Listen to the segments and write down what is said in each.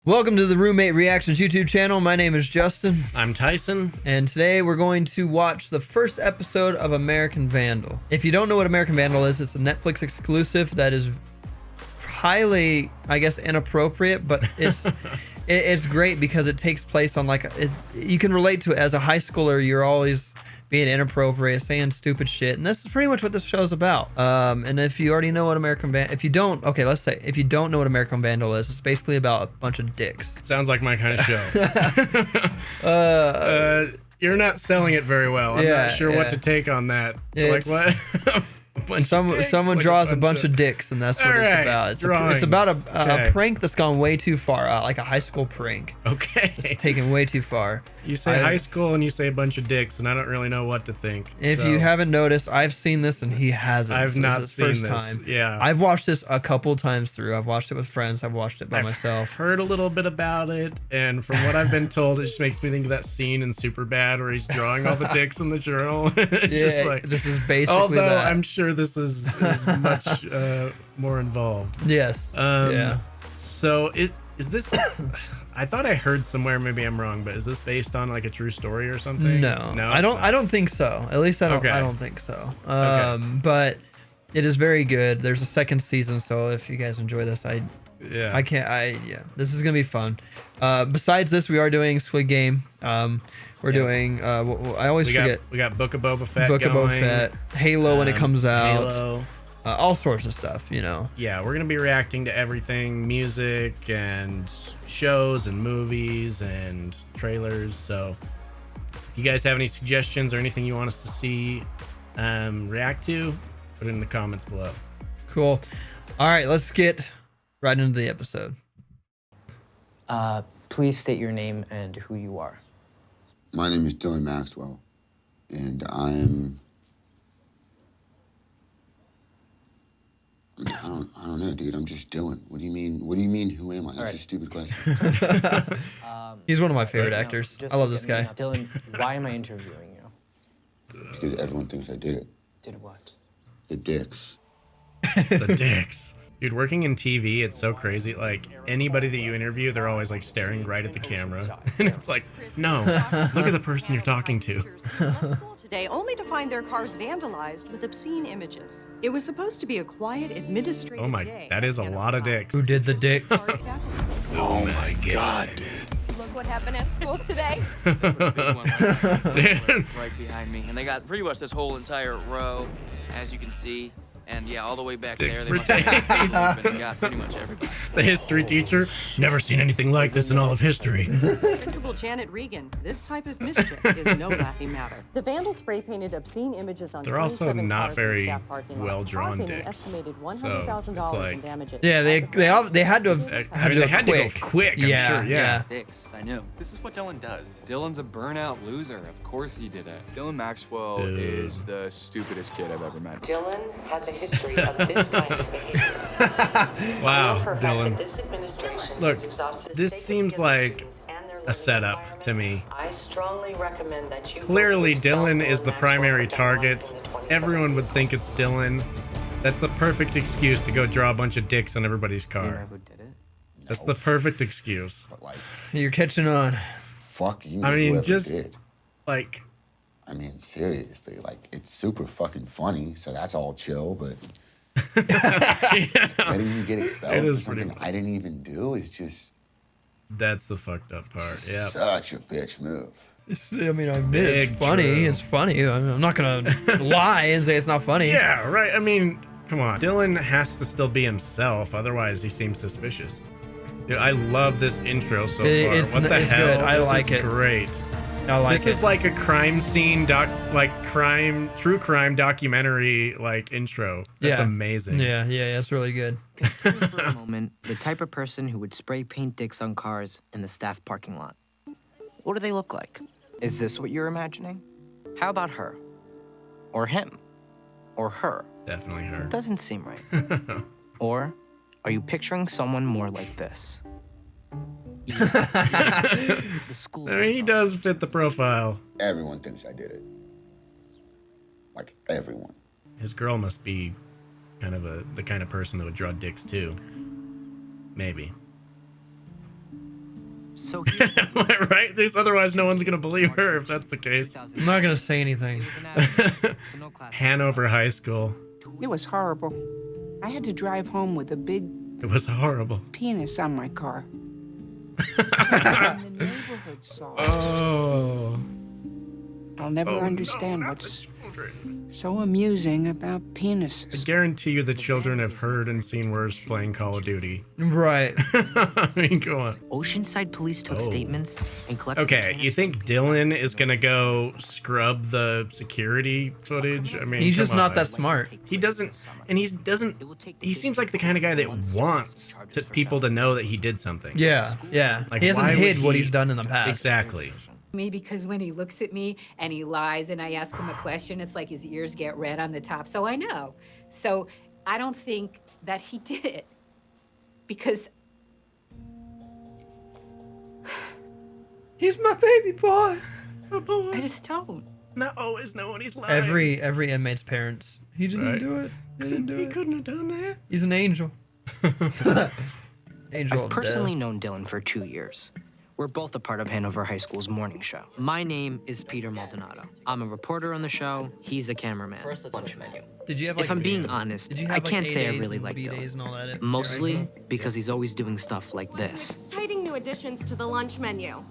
Welcome to the Roommate Reactions YouTube channel. My name is Justin. I'm Tyson. And today we're going to watch the first episode of American Vandal. If you don't know what American Vandal is, it's a Netflix exclusive that is highly, I guess, inappropriate, but it's it's great because it takes place on you can relate to it as a high schooler. You're always being inappropriate, saying stupid shit, and this is pretty much what this show's about. And if you already know what if you don't know what American Vandal is, it's basically about a bunch of dicks. Sounds like my kind of show. You're not selling it very well. I'm not sure what to take on that. Like what? Someone draws a bunch of dicks, and that's what it's about. It's about a prank that's gone way too far, like a high school prank. Okay. It's taken way too far. You say high school and you say a bunch of dicks, and I don't really know what to think. If you haven't noticed, I've seen this and he hasn't. I've not seen this. Time. Yeah. I've watched this a couple times through. I've watched it with friends. I've watched it by myself. I've heard a little bit about it, and from what I've been told, it just makes me think of that scene in Superbad where he's drawing all the dicks in the journal. Just like, this is basically although that. I'm sure this is much more involved. Yes. So is this? I thought I heard somewhere, maybe I'm wrong, but is this based on like a true story or something? No, I don't think so. At least I don't think so. But it is very good. There's a second season, so if you guys enjoy this, this is gonna be fun. Besides this, we are doing Squid Game. We're doing I always forget. We got Book of Boba Fett. Book of Boba Fett, Halo when it comes out. Halo. All sorts of stuff, you know. Yeah, we're gonna be reacting to everything, music and shows and movies and trailers. So if you guys have any suggestions or anything you want us to see, react to, put it in the comments below. Cool. All right, let's get right into the episode. Please state your name and who you are. My name is Dylan Maxwell, and I don't know, dude. I'm just Dylan. What do you mean? What do you mean? Who am I? That's a stupid question. He's one of my favorite actors. I love this guy. Dylan, why am I interviewing you? Because everyone thinks I did it. Did what? The dicks. The dicks. Dude, working in TV, it's so crazy. Like, anybody that you interview, they're always, like, staring right at the camera. And it's like, no, look at the person you're talking to. School today, only to find their cars vandalized with obscene images. It was supposed to be a quiet, administrative Oh my, day. that is a lot of dicks. Who did the dicks? Oh my god, dude. Look what happened at school today. Dude. Right behind me, and they got pretty much this whole entire row, as you can see. And yeah, all the way back Dicks there, they for must have got pretty much everybody. The history teacher, never seen anything like this in all of history. Principal Janet Regan, this type of mischief is no laughing matter. The vandals spray painted obscene images on They're also 27 not cars in very the staff parking lot, well-drawn causing dicks. an estimated $100,000 So, it's in like- damages. Yeah, they had to have They had to go quick, I'm sure, yeah. Dicks, I knew. This is what Dylan does. Dylan's a burnout loser. Of course he did it. Dylan Maxwell is the stupidest kid I've ever met. Dylan has a history of this kind of behavior. Wow, Dylan. Dylan. Look, this seems like a setup to me. I strongly recommend that you Clearly, Dylan is the primary target. Everyone would think it's Dylan. That's the perfect excuse to go draw a bunch of dicks on everybody's car. That's the perfect excuse. But like, You're catching on. fuck you. I mean, whoever just did. like, I mean, seriously, like, it's super fucking funny, so that's all chill. But letting you get expelled for something I didn't even do is just. That's the fucked up part. Yeah. Such a bitch move. I mean, I admit it's Big funny. true. It's funny. I'm not gonna lie and say it's not funny. Yeah, right. I mean, come on. Dylan has to still be himself, otherwise he seems suspicious. Dude, I love this intro so far. What the hell? Good. I like is it. Great. I like This is like a crime scene true crime documentary like intro. That's amazing. Yeah, it's really good. Consider for a moment the type of person who would spray paint dicks on cars in the staff parking lot. What do they look like? Is this what you're imagining? How about her? Or him? Or her? Definitely her. Doesn't seem right. Or are you picturing someone more like this? The school I mean, he does fit the profile. Everyone thinks I did it. Like, everyone. His girl must be kind of the kind of person that would draw dicks too. Maybe. So right? There's otherwise no one's gonna believe her if that's the case. I'm not gonna say anything. Hanover High School. It was horrible. I had to drive home with a big It was horrible. penis on my car. And the neighborhood saw it. Oh. I'll never understand what's so amusing about I penises. guarantee you the children have heard and seen worse playing Call of Duty. Right. I mean, go on. Oceanside police took statements and collected. Okay, you think Dylan is gonna go scrub the security footage? I mean, He's come just not on. that smart. He doesn't, and he doesn't. He seems like the kind of guy that wants people to know that he did something. Yeah, yeah. Like, He hasn't why would hid what he- he's done in the past. Exactly. Me because when he looks at me and he lies and I ask him a question, it's like his ears get red on the top. So I know. So I don't think that he did it because He's my baby boy. I just don't. Not always know when he's lying. Every inmate's parents. He didn't Right. do it. He didn't do He it. couldn't have done that. He's an angel. Angel I've of personally death. known Dylan for 2 years. We're both a part of Hanover High School's morning show. My name is Peter Maldonado. I'm a reporter on the show. He's a cameraman. Lunch menu. Did you have like? If I'm being honest, did you I have, can't like, say I A-days really and like B-days Dylan. and all that at Mostly your because he's always doing stuff like this. Exciting new additions to the lunch menu.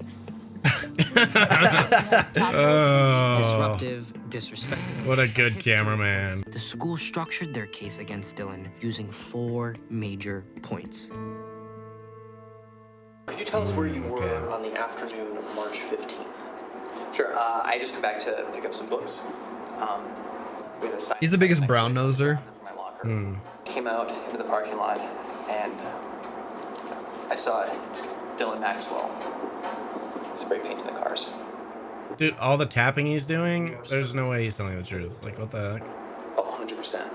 Oh, Disruptive, disrespectful. what a good cameraman. The school structured their case against Dylan using 4 major points. Could you tell us where you were on the afternoon of March 15th? Sure. I just come back to pick up some books. We had a science He's the biggest test brown next to noser. my locker. Came out into the parking lot, and I saw Dylan Maxwell spray painting the cars. Dude, all the tapping he's doing, there's no way he's telling the truth. Like, what the heck? Oh, 100%.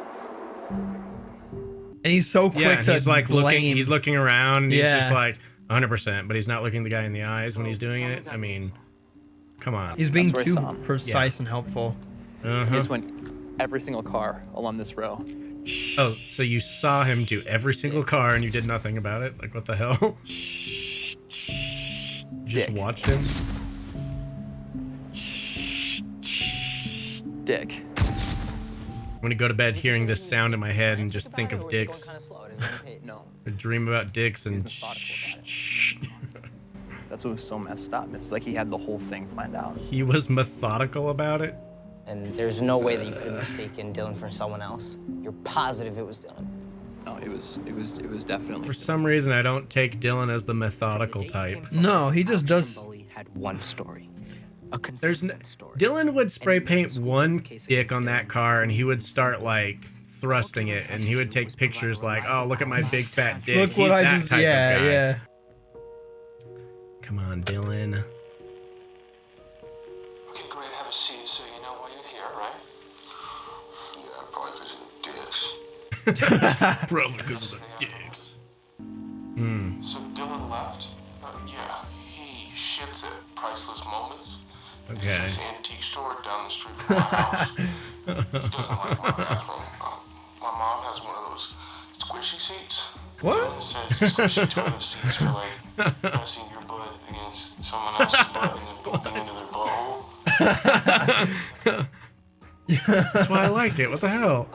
And he's so quick Yeah, to he's like blame. looking. He's looking around. And He's Yeah. just like 100%, but he's not looking the guy in the eyes when he's doing it. I mean, come on. He's being That's where I too saw him. precise and helpful. Uh-huh. He just went every single car along this row. Oh, so you saw him do every single car and you did nothing about it? Like, what the hell? Just watched him? Dick. I'm gonna go to bed hearing this sound in my head and just think of dicks. No. I dream about dicks and That's what was so messed up. It's like he had the whole thing planned out. he was methodical about it. And there's no way that you could have mistaken Dylan for someone else. You're positive it was Dylan. No, it was definitely. For some reason, I don't take Dylan as the methodical type. No, he just does. Trimboli had one story. A There's consistent story. Dylan would spray paint one dick on that car and he would start like thrusting it and he would take pictures like, oh, look at my big fat dick. Look He's what I that just. type Yeah, of guy. yeah. Come on, Dylan. Okay, great. Have a seat so you know why you're here, right? Yeah, probably because of the dicks. Probably because of the dicks. So Dylan left? Yeah, he shits at Priceless Moments. It's Okay. this antique store down the street from my house. He doesn't like my bathroom. My mom has one of those squishy seats. What? Dylan says squishy toilet seats are like pressing your butt against someone else's butt and then pooping into their butthole. That's why I like it. What the hell?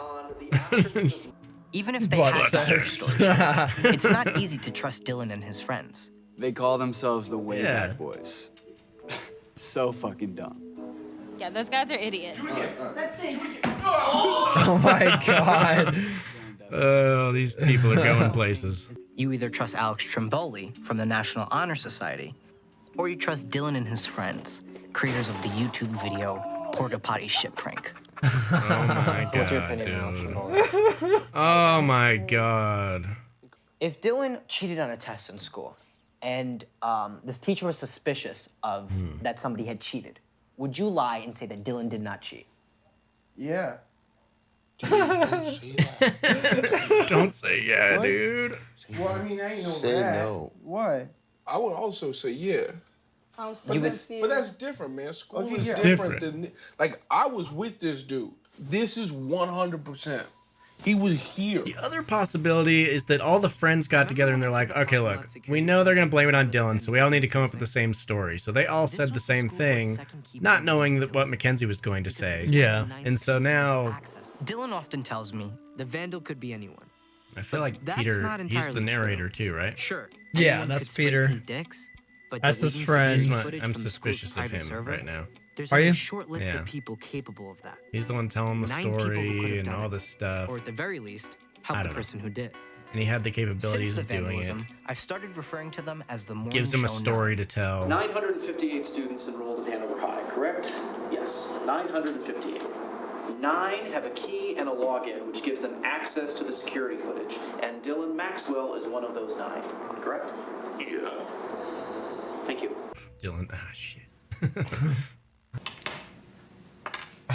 Even if they Butt had sex. their story straight, it's not easy to trust Dylan and his friends. They call themselves the Way Yeah. Back Boys. So fucking dumb. Yeah, those guys are idiots. Oh my god. Oh, these people are going places. You either trust Alex Trimboli from the National Honor Society, or you trust Dylan and his friends, creators of the YouTube video Porta Potty Shit Prank. Oh my What's your god, opinion on dude. Trimboli? Oh my god. If Dylan cheated on a test in school, and this teacher was suspicious of that somebody had cheated, would you lie and say that Dylan did not cheat? Yeah. Don't say yeah, What? dude. Well, I mean, I ain't no Say rat. no. What? I would also say yeah. You would, But that's different, man. School is yeah. different Different. than like I was with this dude. This is 100%. He was here. The other possibility is that all the friends got together and they're like, okay, look, we know they're going to blame it on Dylan, so we all need to come up with the same story. So they all said the same thing, not knowing that what Mackenzie was going to say. Yeah. And so now... Dylan often tells me the Vandal could be anyone. I feel like Peter, he's the narrator too, right? Sure. Yeah, that's Peter. That's his friend. I'm suspicious of him right now. There's Are you? a short list of people capable of that. He's the one telling the 9 people who could story have and done all it. this stuff. Or at the very least, I help the don't person who did. And he had the capabilities Since the of doing it. vandalism, I've started referring to them as the morning Gives him a show story to tell. 958 students enrolled at Hanover High, correct? Yes, 958. 9 have a key and a login, which gives them access to the security footage. And Dylan Maxwell is one of those 9, correct? Yeah. Thank you. Dylan, shit.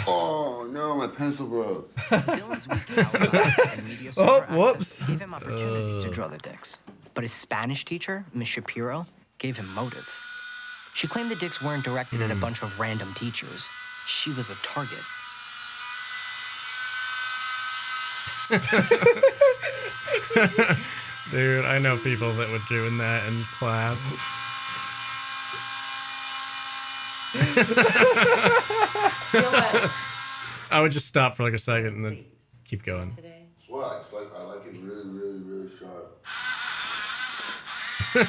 Oh no, my pencil broke. Dylan's weak alibi and media server whoops. access gave him opportunity to draw the dicks. But his Spanish teacher, Miss Shapiro, gave him motive. She claimed the dicks weren't directed at a bunch of random teachers. She was a target. Dude, I know people that would doing that in class. I would just stop for like a second and then keep going. What? It's like I like it really, really, really sharp. Go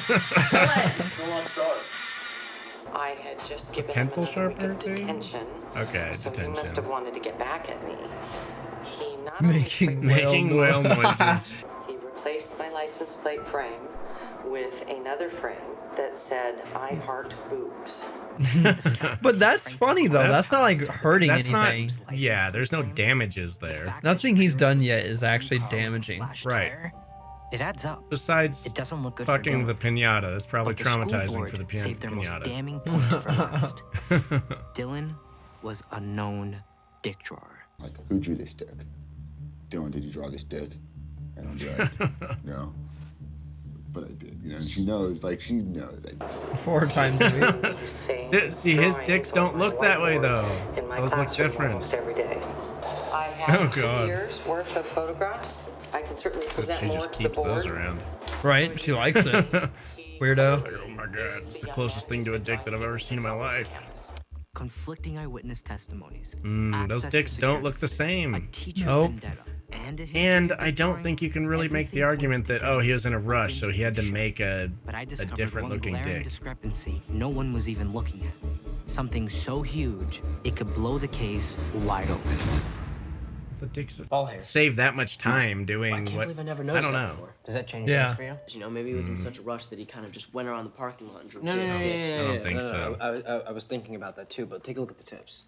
on, sharp. I had just given Pencil him another week sharpener of thing? detention. Okay, So he detention. must have wanted to get back at me. He not Making whale noises. He replaced my license plate frame with another frame that said, "I heart boobs." But that's funny though. That's not like hurting That's anything. not, yeah, there's no damages there. Nothing he's done yet is actually damaging. Right. It adds up. Besides It doesn't look good fucking for the pinata. That's probably But the school traumatizing board for the saved their most pinata. damning point for last. Dylan was a known dick drawer. Like, who drew this dick? Dylan, did you draw this dick? And I'm like, no. But I did, you know, and she knows, like, she knows. 4 times a week. See, his dicks don't look that way though. In my Those look classroom different. almost every day. I have Oh, 2 God. years worth of photographs. I can certainly present She more just to the keeps those board. around. Right? She likes it. Weirdo. Like, oh my god, it's the closest thing to a dick that I've ever seen in my life. Conflicting eyewitness testimonies. Those access dicks to don't security look the same. A teacher Nope. vendetta, and a history And of I dick don't drawing. think you can really make the Everything argument points that, to oh, he Dylan. was in a rush, so he had to make a But I discovered different one looking glaring dick. discrepancy no one was even looking at. Something so huge, it could blow the case wide open. The dicks Ball hairs. save that much time doing I can't what believe I never I noticed don't that know. before. Does that change Yeah. things for you? You know, maybe he was in such a rush that he kind of just went around the parking lot and drew No, dick, no, no, dick, yeah, dick. I don't think so. I was thinking about that too, but take a look at the tips.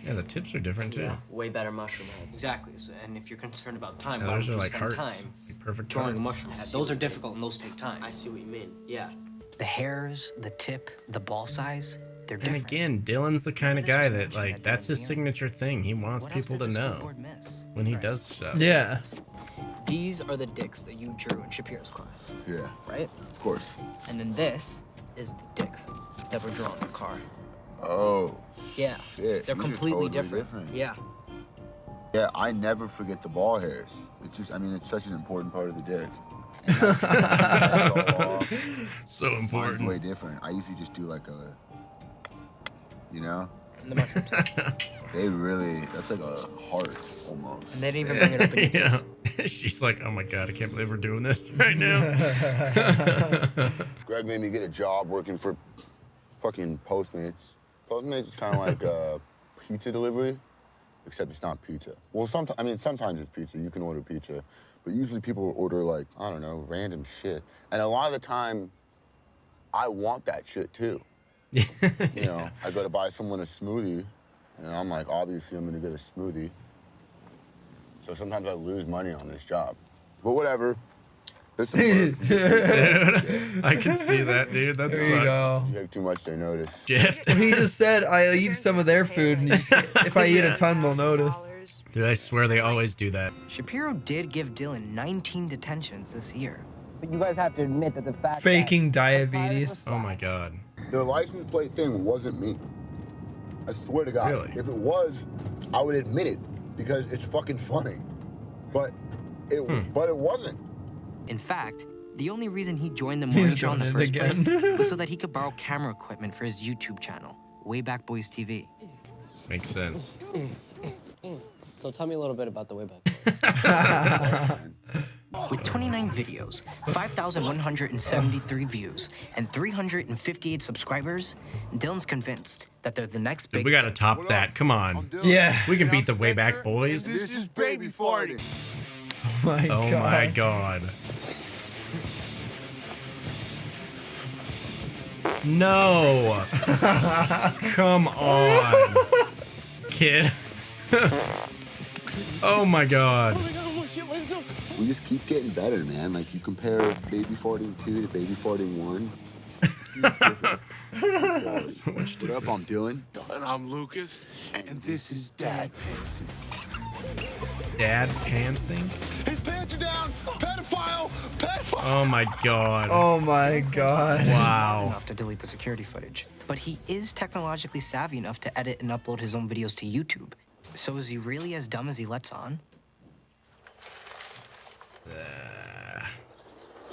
Yeah, the tips are different too. Yeah, way better mushroom heads. Exactly. So, and if you're concerned about time, Yeah, why those would are you like spend hearts. time Like perfect drawing a hearts. mushroom head? Those are difficult and those take time. I see what you mean. Yeah. The hairs, the tip, the ball size, they're And different. again, Dylan's the kind of guy that, like, that's his signature thing. He wants What else people did to the school know board miss? when he does stuff. Yeah. These are the dicks that you drew in Shapiro's class, Yeah, right? of course. And then this is the dicks that were drawn in the car. Oh, Yeah. shit. They're These are completely totally different. Yeah. Yeah, I never forget the ball hairs. It's just, I mean, it's such an important part of the dick. And that's all off. So Mine's important. way different. I usually just do like a, you know? And the mushroom tip. They really, that's like a heart almost. And they didn't even bring it up in your case. Yeah. She's like, oh my god, I can't believe we're doing this right now. Greg made me get a job working for fucking Postmates. Postmates is kind of like pizza delivery, except it's not pizza. Well, sometimes it's pizza. You can order pizza. But usually people order like, I don't know, random shit. And a lot of the time, I want that shit too. You know, I go to buy someone a smoothie, and I'm like, obviously I'm gonna get a smoothie. So sometimes I lose money on this job. But whatever. There's some work. Dude, I can see that, dude. That There you sucks. go. You take too much, they notice. Gift. He just said, I eat some of their food, and if I eat a ton, they'll notice. Dude, I swear they always do that. Shapiro did give Dylan 19 detentions this year. But you guys have to admit that the fact Faking diabetes. Oh my god. The license plate thing wasn't me. I swear to God. Really? If it was, I would admit it because it's fucking funny. but it wasn't. In fact, the only reason he joined the morning show in the first place was so that he could borrow camera equipment for his YouTube channel, Wayback Boys TV. Makes sense. So tell me a little bit about the Wayback. With 29 videos, 5,173 views, and 358 subscribers, Dylan's convinced that they're the next big. Dude, we gotta top that. Come on. Yeah. We can beat the Wayback Boys. This is baby farting. Oh my god. No. Come on. Kid. Oh my god. We just keep getting better, man. Like, you compare Baby Farting 2 to Baby Farting 1. So much What up, I'm Dylan. And I'm Lucas. And this is Dad Pantsing. Dad pantsing? His pants are down! Pedophile! Pedophile! Oh my god. Oh my god. Wow. Enough to delete the security footage, but he is technologically savvy enough to edit and upload his own videos to YouTube. So is he really as dumb as he lets on?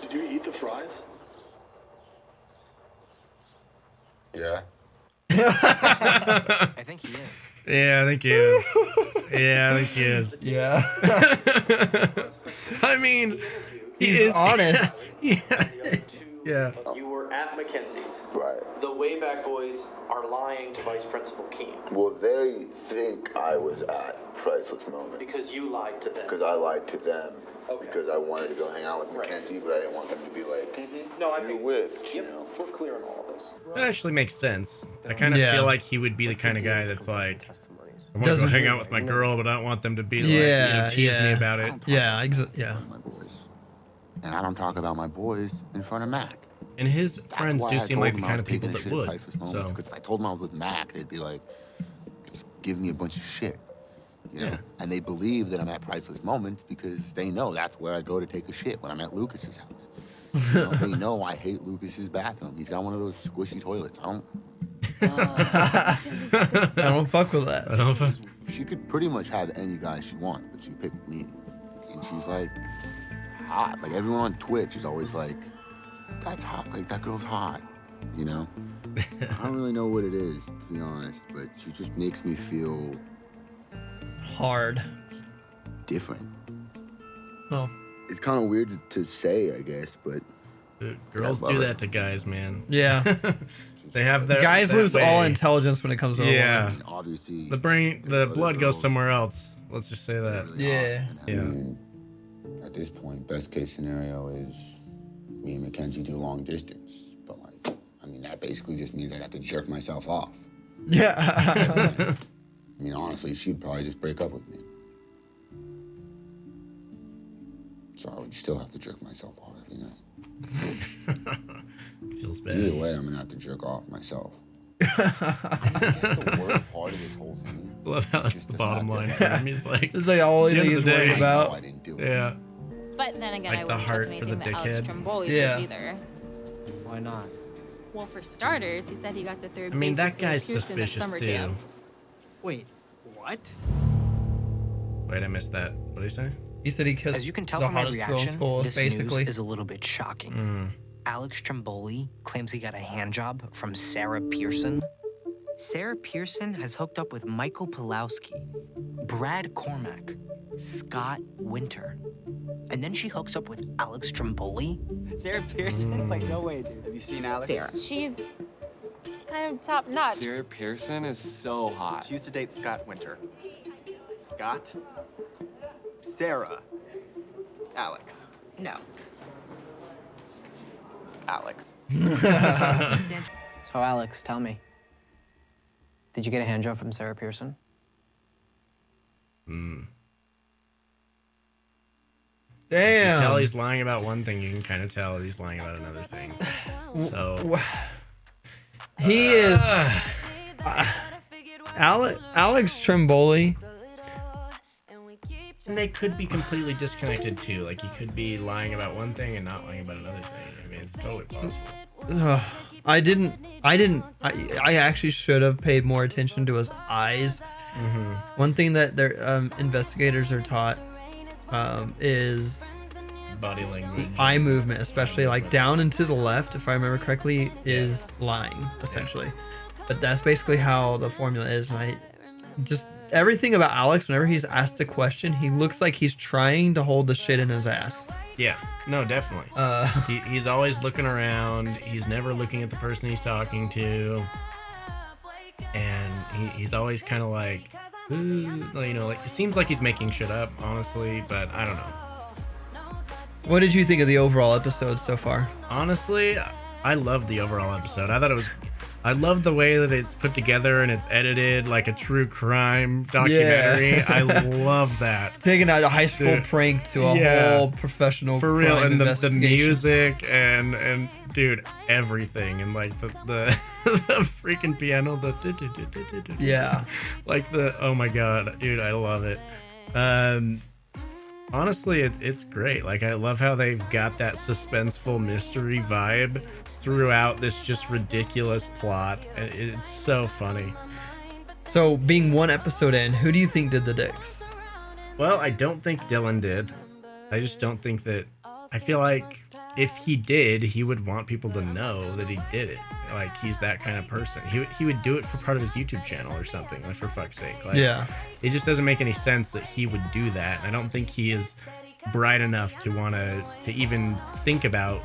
Did you eat the fries? Yeah. I think he is. Yeah, I think he is. Yeah, I think he is. Yeah. I mean, He's is honest. Yeah. Yeah. You were at Mackenzie's. Right. The Wayback Boys are lying to Vice Principal Keen Well, they think I was at Priceless Moment. because you lied to them. Because I lied to them. Okay. Because I wanted to go hang out with Right. Mackenzie, but I didn't want them to be like, No, I you're think whipped, you Yep, know? we're clear on all of this. That actually makes sense. I kind of Yeah. feel like he would be the kind of guy that's like, I want to go Doesn't- hang out with my girl, but I don't want them to be like, Yeah, tease me yeah. about it. Yeah, yeah. My boys. And I don't talk about my boys in front of Mac. And his That's friends why do I seem told like the them I kind was of people taking a that shit at would. Priceless Moments, So, because if I told them I was with Mac, they'd be like, just give me a bunch of shit. You know? Yeah. And they believe that I'm at Priceless Moments because they know that's where I go to take a shit when I'm at Lucas's house. You know, they know I hate Lucas's bathroom. He's got one of those squishy toilets. I don't fuck with that. I don't fuck. She could pretty much have any guy she wants, but she picked me. And she's like hot. Like, everyone on Twitch is always like, that's hot. Like, that girl's hot. You know? I don't really know what it is, to be honest, but she just makes me feel Hard. different. Oh. It's kind of weird to say, I guess, but Dude, girls love do it. that to guys, man. Yeah. They have their Guys that lose all way. intelligence when it comes to a Yeah. woman. I mean, obviously, The brain, the other blood goes girls somewhere else. Let's just say are that. really Yeah. hot. And I mean, at this point, best case scenario is me and Mackenzie do long distance. But, like, I mean, that basically just means I'd have to jerk myself off. Yeah. I mean, honestly, she'd probably just break up with me. So I would still have to jerk myself off every night. Feels bad. Either way, I'm gonna have to jerk off myself. I guess the worst part of this whole thing. I love how is that's just the bottom fact line that for him. He's like, This is like all at the he end of is the day, worried I about. know I didn't do it. yeah. But then again, Like I the wouldn't heart trust for the anything that Alex dickhead. Trimboli Yeah. says either. Why not? Well, for starters, he said he got to third I mean, base that with guy's Pearson at suspicious summer too. camp. Wait, what? Wait, I missed that. What did he say? He said he kissed As you can tell the from my hottest girl in reaction, school, this basically. news is a little bit shocking. Mm. Alex Trimboli claims he got a hand job from Sarah Pearson. Sarah Pearson has hooked up with Michael Pulowski, Brad Cormack, Scott Winter. And then she hooks up with Alex Trimboli. Sarah Pearson? Like, no way, dude. Have you seen Alex? Sarah. She's kind of top notch. Sarah Pearson is so hot. She used to date Scott Winter. Scott? Sarah. Alex. No. Alex. So, Alex, tell me. Did you get a hand job from Sarah Pearson? Mm. Damn. You can tell he's lying about one thing. You can kind of tell he's lying about another thing. So He is Alex Trimboli. And they could be completely disconnected too. Like he could be lying about one thing and not lying about another thing. I mean, it's totally possible. I actually should have paid more attention to his eyes. Mm-hmm. One thing that their investigators are taught is Body language. eye movement, especially like down and to the left, if I remember correctly, is lying essentially. But that's basically how the formula is. And I just everything about Alex, whenever he's asked a question, he looks like he's trying to hold the shit in his ass. Yeah, no, definitely. He's always looking around. He's never looking at the person he's talking to, and he's always kind of like, like it seems like he's making shit up, honestly. But I don't know. What did you think of the overall episode so far? Honestly, I loved the overall episode. I love the way that it's put together and it's edited like a true crime documentary. Yeah. I love that. Taking out a high school prank to a whole professional for real, crime and the investigation. music and dude, everything, and like the the freaking piano, Yeah. like oh my god, dude, I love it. Honestly, it's great. Like I love how they've got that suspenseful mystery vibe throughout this just ridiculous plot. It's so funny. So, being one episode in, who do you think did the dicks? Well, I don't think Dylan did. I just don't think that. I feel like if he did, he would want people to know that he did it. Like he's that kind of person. He would do it for part of his YouTube channel or something. Like for fuck's sake. Like, yeah. It just doesn't make any sense that he would do that. I don't think he is bright enough to want to even think about,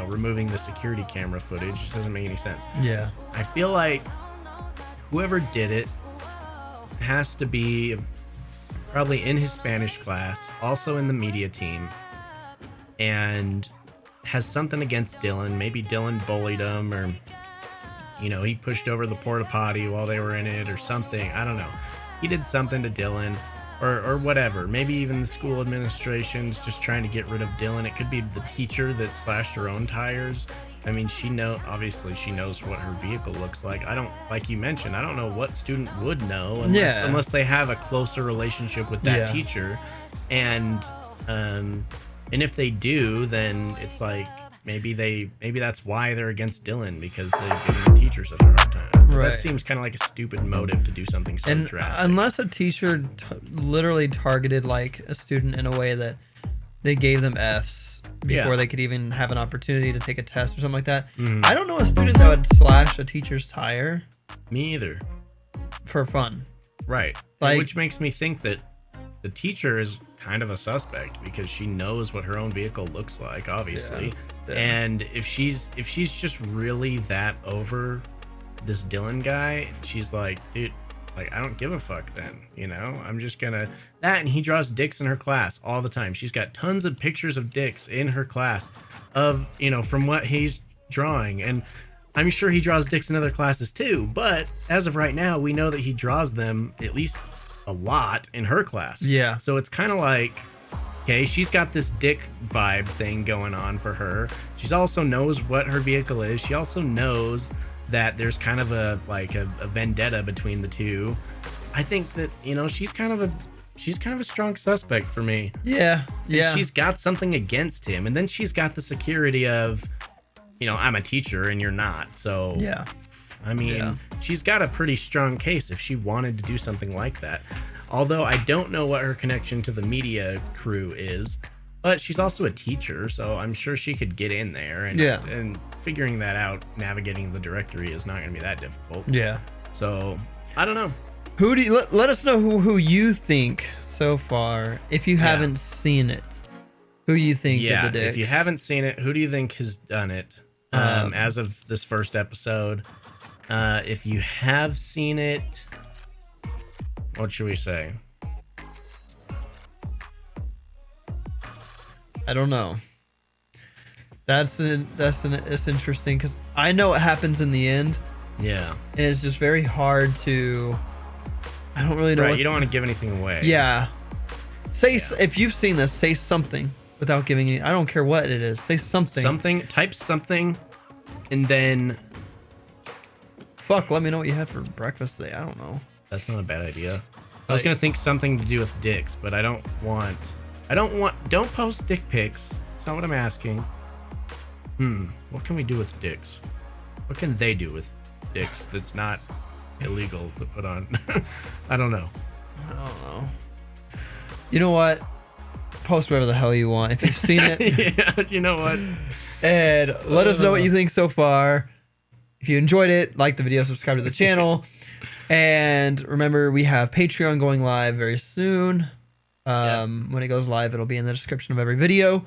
removing the security camera footage. It just doesn't make any sense. Yeah. I feel like whoever did it has to be probably in his Spanish class, also in the media team, and has something against Dylan. Maybe Dylan bullied him, or he pushed over the porta potty while they were in it or something. I don't know. He did something to Dylan. Or whatever. Maybe even the school administration's just trying to get rid of Dylan. It could be the teacher that slashed her own tires. I mean, obviously she knows what her vehicle looks like. Like you mentioned, I don't know what student would know unless they have a closer relationship with that teacher. And if they do, then it's like maybe that's why they're against Dylan, because they're giving the teacher such a hard time. Right. That seems kind of like a stupid motive to do something so drastic. Unless a teacher literally targeted like a student in a way that they gave them Fs before they could even have an opportunity to take a test or something like that. I don't know a student that would slash a teacher's tire. Me either. For fun. Right. Which makes me think that the teacher is kind of a suspect, because she knows what her own vehicle looks like, obviously. Yeah. And if she's just really that over this Dylan guy, she's like, dude, like, I don't give a fuck then, I'm just gonna that. And he draws dicks in her class all the time. She's got tons of pictures of dicks in her class of, from what he's drawing. And I'm sure he draws dicks in other classes too, but as of right now, we know that he draws them at least a lot in her class. Yeah. So it's kind of like, okay, she's got this dick vibe thing going on for her. She also knows what her vehicle is. She also knows that there's kind of a vendetta between the two. I think that, she's kind of a strong suspect for me. Yeah. And she's got something against him, and then she's got the security of, I'm a teacher and you're not. So yeah. I mean, she's got a pretty strong case if she wanted to do something like that. Although I don't know what her connection to the media crew is, but she's also a teacher, so I'm sure she could get in there. And figuring that out, navigating the directory is not going to be that difficult. Yeah. So I don't know. Who do you, let us know who you think so far, if you haven't seen it. Who you think did the dicks? If you haven't seen it, who do you think has done it as of this first episode? If you have seen it, what should we say? I don't know. It's interesting, because I know what happens in the end. Yeah. And it's just very hard to. I don't really know. Right, you don't want to give anything away. Yeah. If you've seen this, say something without giving any. I don't care what it is. Say something. Type something, and then. Fuck, let me know what you had for breakfast today. I don't know. That's not a bad idea. I was gonna think something to do with dicks, but I don't want. Don't post dick pics. That's not what I'm asking. What can we do with dicks? What can they do with dicks that's not illegal to put on? I don't know. You know what? post whatever the hell you want if you've seen it. Yeah, you know what? And let us know what you think so far. If you enjoyed it, like the video, subscribe to the channel. And remember, we have Patreon going live very soon. When it goes live, it'll be in the description of every video.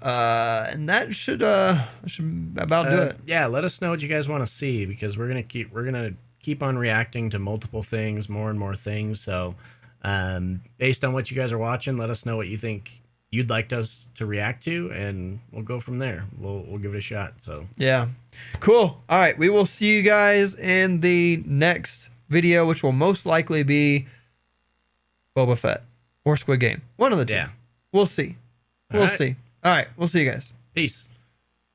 And that should about do it. Yeah, let us know what you guys want to see, because we're gonna keep on reacting to multiple things, more and more things. So based on what you guys are watching, let us know what you think you'd like us to react to, and we'll go from there. We'll give it a shot. So yeah, cool. All right, we will see you guys in the next video, which will most likely be Boba Fett or Squid Game. One of the two. Yeah. We'll see. We'll see. All right, we'll see you guys. Peace.